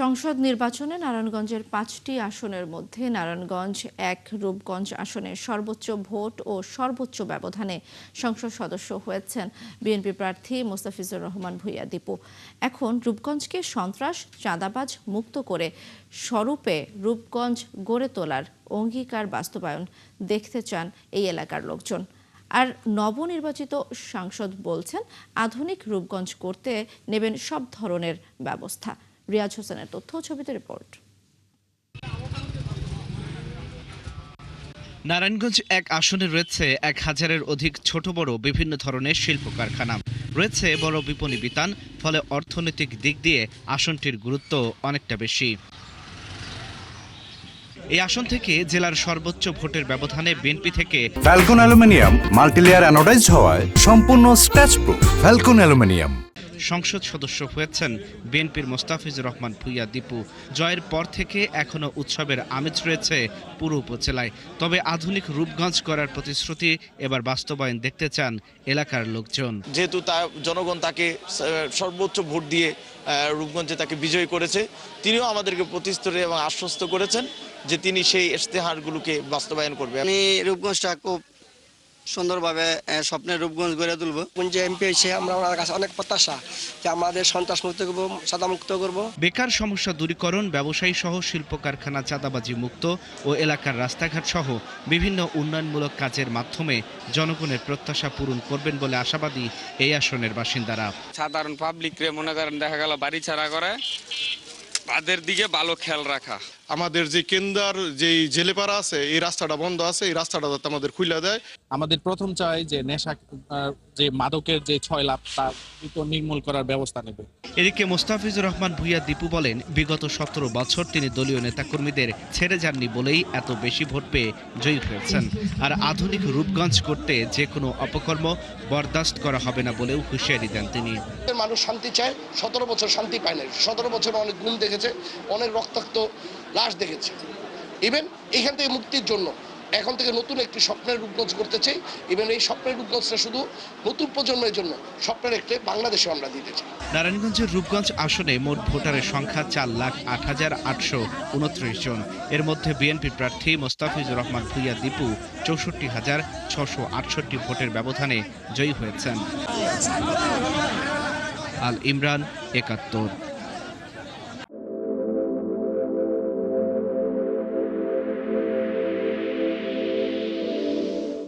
সংসদ নির্বাচনে নারায়ণগঞ্জের ৫টি আসনের মধ্যে নারায়ণগঞ্জ ১, রূপগঞ্জ আসনে সর্বোচ্চ ভোট ও সর্বোচ্চ ব্যবধানে সংসদ সদস্য হয়েছেন বিএনপি প্রার্থী মোস্তাফিজুর রহমান ভূঁইয়া দীপু। এখন রূপগঞ্জকে সন্ত্রাস চাঁদাবাজ মুক্ত করে স্বরূপে রূপগঞ্জ গড়ে তোলার অঙ্গীকার বাস্তবায়ন দেখতে চান এই এলাকার লোকজন। আর নবনির্বাচিত সাংসদ বলছেন আধুনিক রূপগঞ্জ করতে নেবেন সব ধরনের ব্যবস্থা। রিয়াজ হোসেনের তথ্য ছবিতে রিপোর্ট। নারায়ণগঞ্জ ১ আসনে রয়েছে ১,০০০-এর অধিক ছোট বড় বিভিন্ন ধরনের শিল্প কারখানা, রয়েছে বড় বিপণী বিতান, ফলে অর্থনৈতিক দিক দিয়ে আসনটির গুরুত্ব অনেকটা বেশি। এই আসন থেকে জেলার সর্বোচ্চ ভোটের ব্যবধানে বিএনপি থেকে ফ্যালকন অ্যালুমিনিয়াম মাল্টিলেয়ার অ্যানোডাইজড হওয়ায় সম্পূর্ণ স্ক্র্যাচ প্রুফ। Falcon aluminium. সংসদ সদস্য হয়েছেন বিএনপির মোস্তাফিজুর রহমান ভূঁইয়া দীপু। জয়ের পর থেকে এখনো উৎসবের আমেজ রয়েছে পুরো উপজেলায়। তবে আধুনিক রূপগঞ্জ করার প্রতিশ্রুতি এবার বাস্তবায়ন দেখতে চান এলাকার লোকজন। যেহেতু জনগণ তাকে সর্বোচ্চ ভোট দিয়ে রূপগঞ্জে তাকে বিজয়ী করেছে, তিনিও আমাদেরকে প্রতিশ্রুতি এবং আশ্বস্ত করেছেন যে তিনি সেই ইশতেহারগুলোকে বাস্তবায়ন করবে। আমি রূপগঞ্জটা খুব সুন্দরভাবে স্বপ্নের রূপগঞ্জ গড়ে তুলব। যে এমপি হয়েছে আমরা ওনার কাছে অনেক প্রত্যাশা যে আমাদের সন্ত্রাস মুক্ত করবো, চাঁদামুক্ত করবো। বেকার সমস্যা দূরীকরণ, ব্যবসায়ী সহ শিল্প কারখানা চাঁদাবাজি মুক্ত ও এলাকার রাস্তাঘাট সহ বিভিন্ন উন্নয়নমূলক কাজের মাধ্যমে জনগণের প্রত্যাশা পূরণ করবেন বলে আশাবাদী এই আসনের বাসিন্দারা। সাধারণ পাবলিকরে মনে করেন দেখা গেল বাড়ি ছাড়া করে, তাদের দিকে ভালো খেয়াল রাখা। আমাদের যে কেন্দ্র যে জেলেপাড়া আছে এই রাস্তাটা বন্ধ আছে, এই রাস্তাটা যাতে আমাদের খুলে দেয়। আমাদের প্রথম চাই যে নেশা যে মাদকের যে ৬ লাখ তার নির্মূল করার ব্যবস্থা নেবে। এদিকে মোস্তাফিজুর রহমান ভূঁইয়া দীপু বলেন বিগত ১৭ বছর তিনি দলীয় নেতাকর্মীদের ছেড়ে যাননি বলেই এত বেশি ভোট পেয়ে জয়ী হয়েছেন। আর আধুনিক রূপগঞ্জ করতে যে কোনো অপকর্ম বরদাস্ত করা হবে না বলেও হুঁশিয়ারি দেন তিনি। মানুষ শান্তি চায়, ১৭ বছর শান্তি পায় না। ১৭ বছর অনেক গুম দেখেছে, অনেক রক্তাক্ত লাশ দেখেছে। ইভেন এখান থেকে মুক্তির জন্য এখন থেকে নতুন একটি স্বপ্নের রূপগঞ্জ করতে চাই। ইভেন এই স্বপ্নের রূপগঞ্জটা শুধু নতুন প্রজন্মের জন্য স্বপ্নের একটি বাংলাদেশে আমরা দিতে চাই। নারায়ণগঞ্জের রূপগঞ্জ আসনে মোট ভোটারের সংখ্যা ৪,০৮,৮২৯ জন। এর মধ্যে বিএনপি প্রার্থী মোস্তাফিজুর রহমান ভূঁইয়া দীপু ৬৪,৬৬৮ ভোটের ব্যবধানে জয়ী হয়েছেন। আল ইমরান, ৭১।